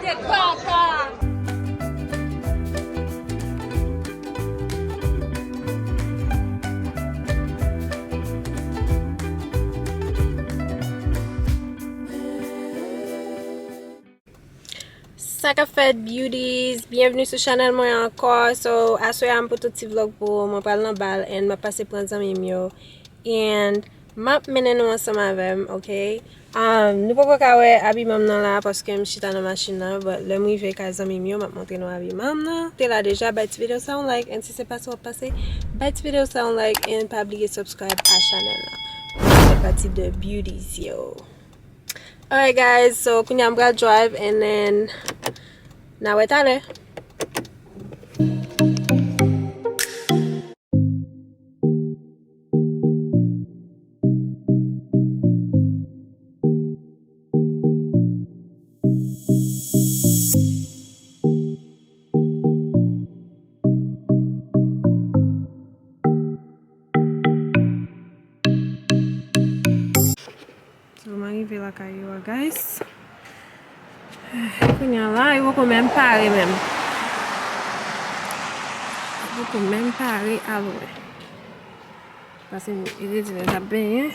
Sakafet beauties, bienvenue sur channel Mwen encore. So, aswe am pour tout petit vlog pour mon parle dans bal and ma passe prendre zami yo. And map menen nou ensemble avec, okay? Nou pas kawe abi mam nan la parce que m'chita dans machine là, but le m'rive ka zami yo m'a montre nou abi mam nan. T'es là déjà, bah ti vidéo sound like and si c'est pas ça passer, bah ti vidéo sound like and pas oublier subscribe à channel là. C'est parti de beauties yo. Alright guys, so kunya I'm gonna drive and then now we're done. M'arrive la caillou guys. Kunya là, il faut même parer même. Il faut même parer à l'eau. Parce qu'il est déjà bien.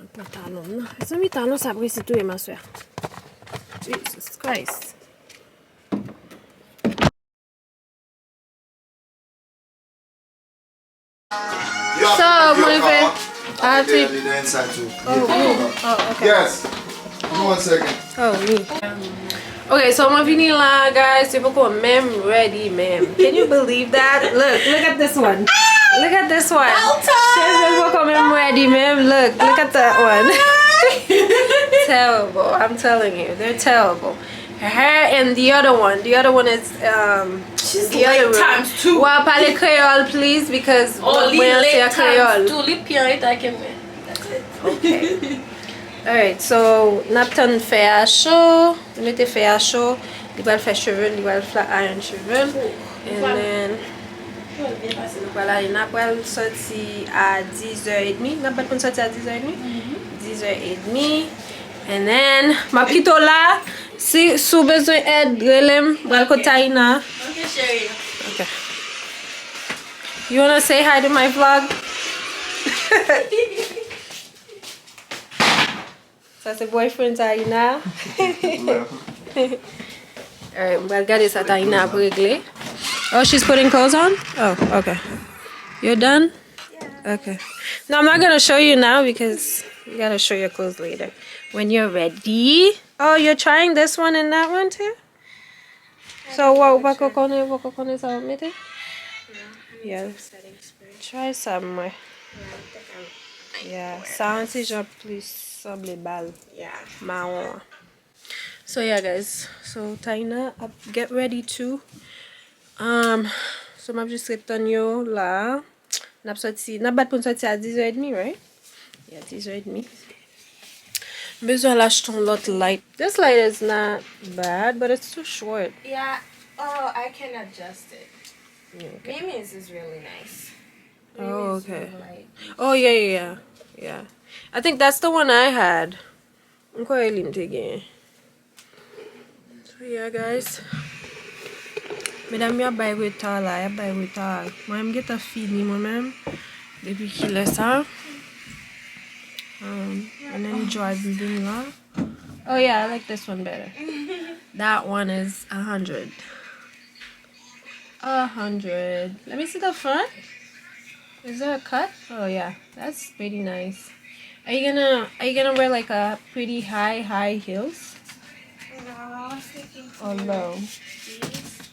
Un pantalon. C'est un talon ça brise tout et ma soeur. Jesus Christ. So, mon fait. I think. The inside too. Oh, okay. Yes. Give me 1 second. Oh, me. Okay, so my vanilla guys, typical mem ready, ma'am. Can you believe that? Look at this one. Look at this one. Typical mem ready, ma'am. Look at that one. Terrible. I'm telling you, they're terrible. Her and the other one. The other one is she's the other room. times 2. Well, parle Kreyol, please, because Only say Kreyol. 2 lip here I can wear. That's it. Okay. Alright, so Napton fait à chaud. On mettait fait à chaud. Il va le faire cheveux, il va le flat iron cheveux. And then voilà, il n'a pas sorti à 10h30. N'a pas sorti à 10h30. 10h30. And then ma petite là, si sous besoin d'aide, relem, va le taina. Okay, Sherry. Okay. You wanna say hi to my vlog? Ça c'est boyfriend Taina. Alright, we'll get this at Taina pour régler. Oh, she's putting clothes on? Oh, okay. You're done? Yeah. Okay. No, I'm not gonna show you now because you gotta show your clothes later. When you're ready. Oh, you're trying this one and that one too? So what coconut ça mettez? Yeah. Try some more. Yeah, ça un petit genre plus semble bal. Yeah. Marron. So yeah guys, so Taina, get ready too. So m'a juste reton yo là. N'a sorti, n'a pas pour sortir à 10h30, right? Yeah, 10h30. Besoin l'acheter l'autre light. This light is not bad, but it's too short. Yeah. Oh, I can adjust it. Okay. Mimi's is really nice. Oh, Mimi's okay. really light. Oh yeah. I think that's the one I had. I'm quite limited again. So yeah guys. Mesdames, yo bay retard là, yo bay retard. Moi je get fini moi-même depuis qu'il est ça. And then drive bin là. Oh yeah, I like this one better. That one is 100. 100. Let me see the front. Is there a cut? Oh yeah, that's pretty nice. Are you gonna wear like a pretty high heels? No, I was thinking Or low? these,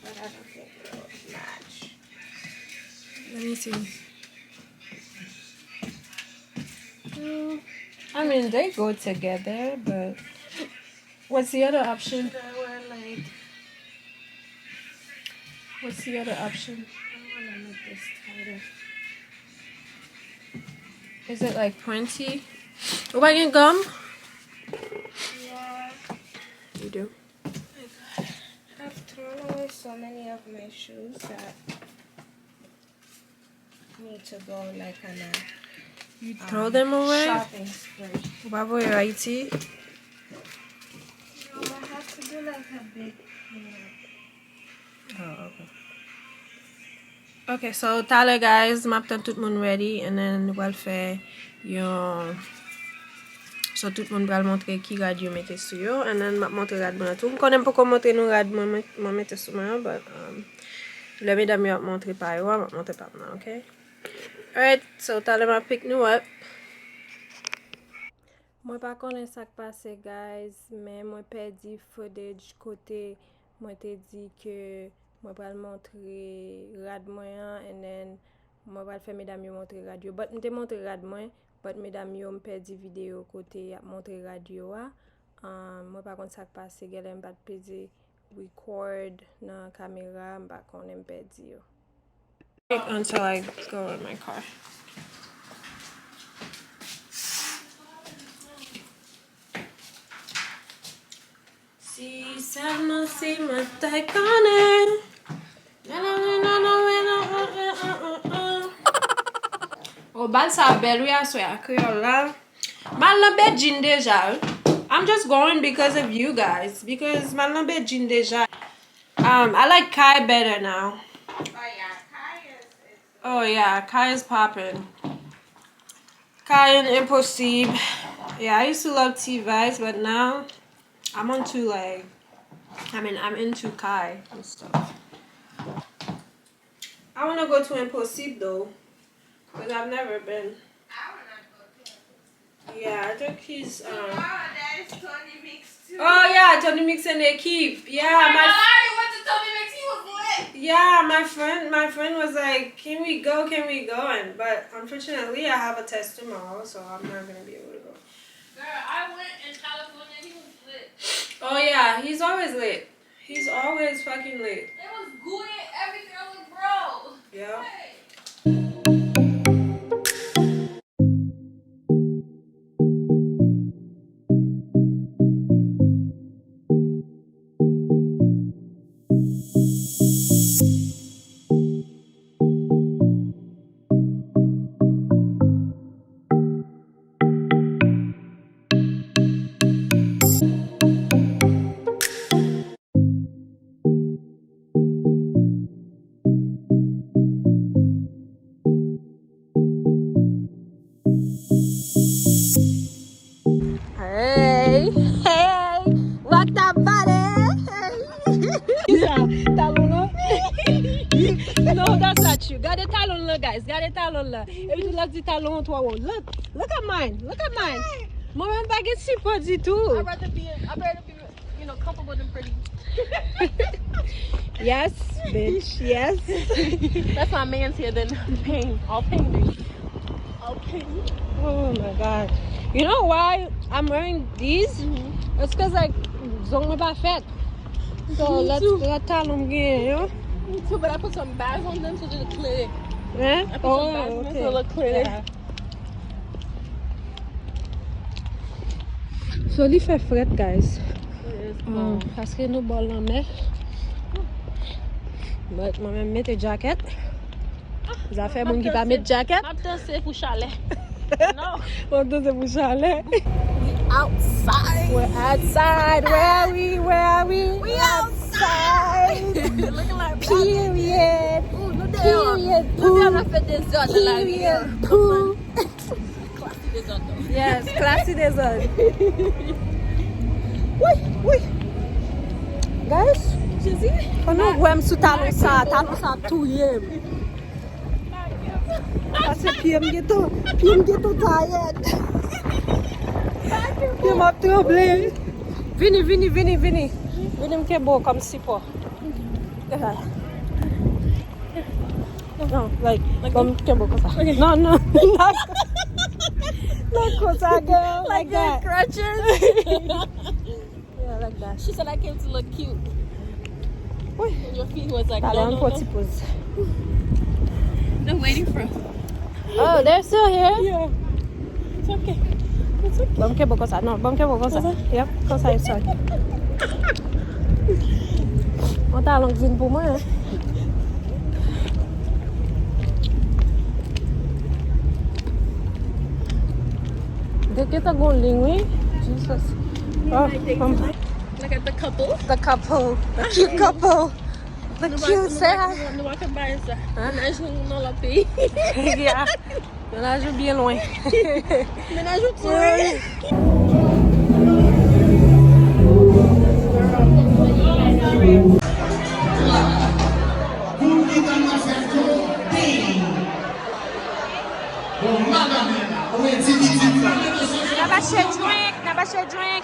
but I don't think they'll match. Let me see. I mean they go together, but what's the other option? Should I wear like? What's the other option? I wanna make this tighter. Is it like pointy? What about your gum? Yeah. You do. Oh my God. I've thrown away so many of my shoes that need to go like on a You throw them away? shopping spree. Bravo, your IT. No, I have to do do like a big, Oh, okay. Okay, so tale guys, map tan tout moun ready and then wal fe yon. So tout moun pral montre ki rad yo mette sou yo and then map montre rad moun tout. Konen pou kon montre nou rad moun mette sou moun, but le mesdames yo ap montre pa yo, map montre pa moun, okay? Alright, so tale map pick nou up. Mwen pa konen sak pase guys, men mwen perdi footage kote mwen te di ke mwen pral montre rad mwen and then mwen pral fe mesdames yo montre rad yo. But mwen te montre rad mwen, but mesdames yo perdi video kote ap montre rad yo a. Mwen pa konen sak pase, gelen mbat peze record nan kamera, mba konen perdi yo. Until I go in my car. Si seulement si me taille connaît. Oh, bal sa bel we aswe a Kreyol la. Mal na Bedjine deja. I'm just going because of you guys. Because mal na Bedjine deja. I like Kai better now. Oh yeah, Kai is popping. Kai and Impossible. Yeah, I used to love T-Vice, but now I'm on to like, I'm into Kai and stuff. I want to go to Impossible though, because I've never been. I want to go to. Yeah, I think he's. That is Tony Mix too. Oh yeah, Tony Mix and they keep. Yeah, I went to Tony Mix. He was lit. Yeah, my friend was like, can we go? And but unfortunately, I have a test tomorrow, so I'm not gonna be able to go. Girl, I went in California. He was lit. Oh yeah, he's always lit. He's always fucking lit. It was Goumen, everything. I was like, bro. Yeah. Hey. Hey, rock that body. Talon là. No, that's not you. Gade talon là, guys. Gade talon là. Et puis tu l'as dit talon toi. Look at mine. Moi-même pas get super du tout. I'd rather be, comfortable than pretty. Yes, bitch. Yes. That's why man's here than pain. All pain, baby. All pain. Oh my god. You know why I'm wearing these? It's because like zong me pas fait. So let's talon again, you know? Me too, but I put some bags on them so they look clear. Yeah? I put some bags on them so they look clear. Yeah. So li fait fret, guys. Parce que nous bol en mer. But moi-même mette jacket. Ça fait mon qui pas mettre jacket. Maintenant c'est pour chalet. No. Maintenant c'est pour chalet. Outside. We're outside. Where are we? We outside. Looking like Period. Period. Nous on a fait des autres dans la rivière. Poo. Classique des autres. Yes, classy desert. Oui. Guys, konon wèm sou talon sa touye. Ase piyem geto tayet. Piyem ap trouble. Vini. Vini mke bo kom sipo. No, like kom mke bo kosa. No. Not kosa, girl. Like that. Crutches. Yeah, like that. She said I came to look cute. Wait. And your feet was like, Talon no. pose. They're waiting for us. Oh, they're still here? Yeah. It's okay. Bom ke bokosa. No, bom ke bokosa. Yep, kosa is sorry. O talon vin pou mwen. Deke ta gon ling we? Jesus. Oh, Look at the couple. The couple. The cute couple. The cute sad. Nous va faire ça. Ménage non la paix. Yeah. Là, je bien loin. Ménage au tiré. Nabashe drink.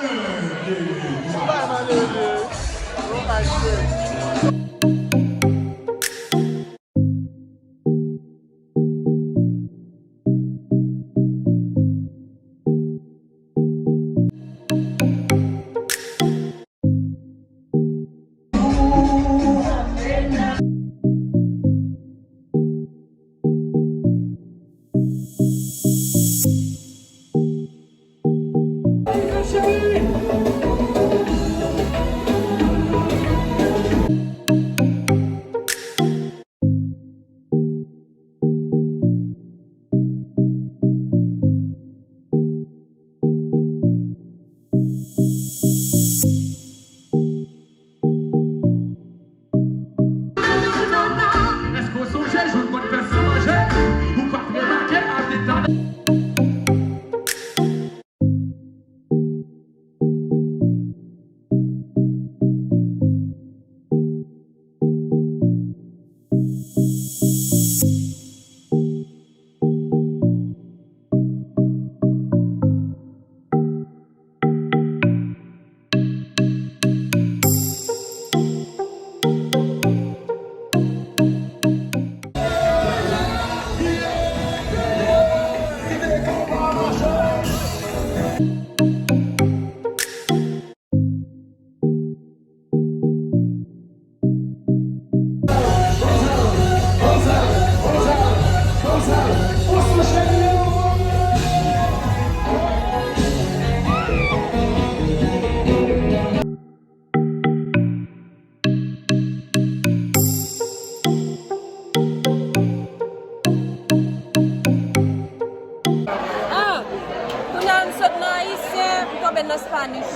No Spanish.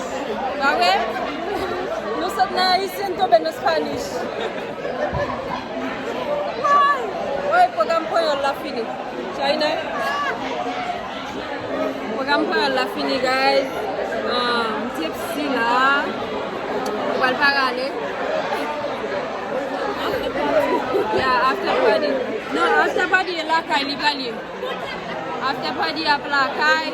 ¿Vale? No sé nada diciendo no Spanish. Ay, oye, podem poner la fini. China. Podem poner la fini, guys. Tipsyyyyy là. Igual pagarle. Yeah, after party. No, after party la kai ligali. After party à la kai.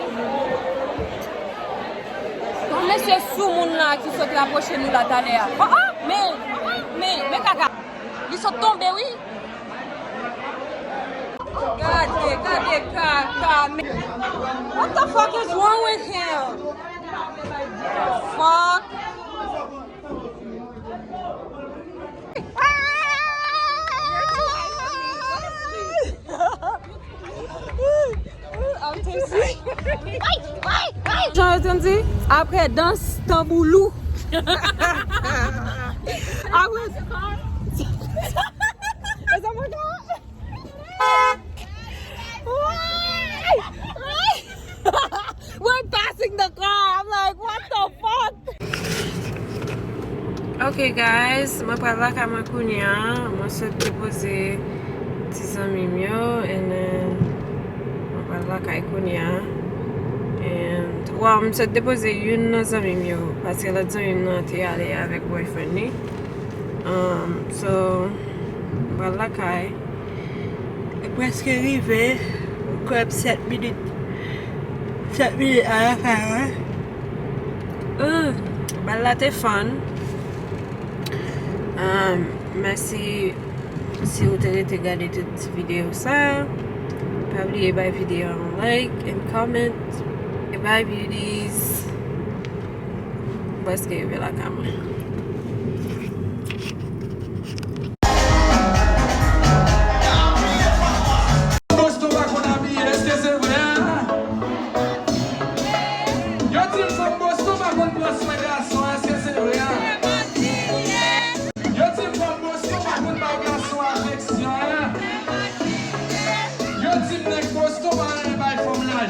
Monsieur Soumoun là qui sont approchés nous là tout à l'heure. Mais caca. Ils sont tombés, oui. Regardez, caca. What the fuck is wrong with him? Fuck. I'm tipsy. J'en dit après danse tamboulou. I was. Is that my dog? We're passing the car. I'm like, what the fuck? Okay, guys, je prends la caméra kounya. Je suis déposé 10 ans mimio et je prends la caméra kounya. And well, I'm to depose yun na zami yo parce que la zami na te ale avec boyfriend ni. So voilà kai. Et presque arrivé comme 7 minutes. 7 minutes à la fin. Ben là t'es fun. Merci si vous avez regardé cette vidéo ça. Pas oublier la vidéo en like and comment. Bye beauties. Let's give it la camera.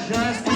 Just